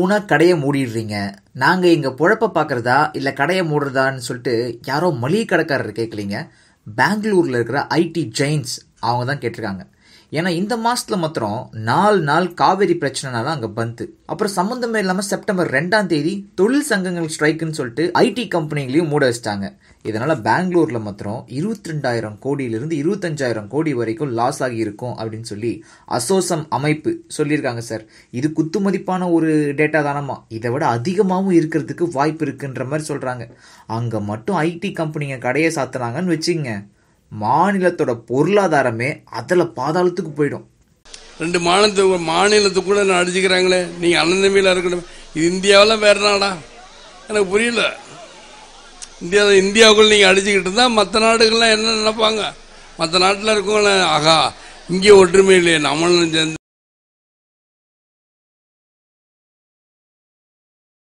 ஊனா கடையை மூடிடுறீங்க, நாங்கள் எங்கள் பொழப்ப பார்க்குறதா இல்லை கடையை மூடுறதான்னு சொல்லிட்டு யாரோ மளிகை கடைக்காரர் கேட்கலீங்க. பெங்களூரில் இருக்கிற ஐடி ஜெயின்ஸ் அவங்க தான் கேட்டிருக்காங்க. ஏன்னா இந்த மாதத்தில் மாத்திரம் 4 நாள் காவேரி பிரச்சனைனால அங்கே பந்து. அப்புறம் சம்மந்தமே இல்லாமல் செப்டம்பர் 2 தொழில் சங்கங்கள் ஸ்ட்ரைக்குன்னு சொல்லிட்டு ஐடி கம்பெனிகளையும் மூட வச்சிட்டாங்க. இதனால பெங்களூர்ல மாத்திரம் 22,000 கோடியிலிருந்து 25,000 கோடி வரைக்கும் லாஸ் ஆகி இருக்கும் அப்படின்னு சொல்லி அசோசம் அமைப்பு சொல்லியிருக்காங்க சார். இது குத்து மதிப்பான ஒரு டேட்டா தானமா, இதை விட அதிகமாகவும் இருக்கிறதுக்கு வாய்ப்பு இருக்குன்ற மாதிரி சொல்றாங்க. அங்க மட்டும் ஐடி கம்பெனிங்க கடையை சாத்துனாங்கன்னு வச்சுங்க, மாநிலத்தோட பொருளாதாரமே அதில் பாதாளத்துக்கு போயிடும். 2 மாநிலத்துக்கு கூட அடிச்சுக்கிறாங்களே, நீங்க அனந்தமையில இருக்கணும். இது இந்தியாவில் வேற நாடா? எனக்கு புரியல. இந்தியாவுக்குள்ள நீங்க அடிச்சுக்கிட்டு இருந்தா மற்ற நாடுகள்லாம் என்ன நினைப்பாங்க? மற்ற நாட்டில் இருக்கவங்க ஆகா இங்கே ஒற்றுமை இல்லையே நம்மளும் சேர்ந்து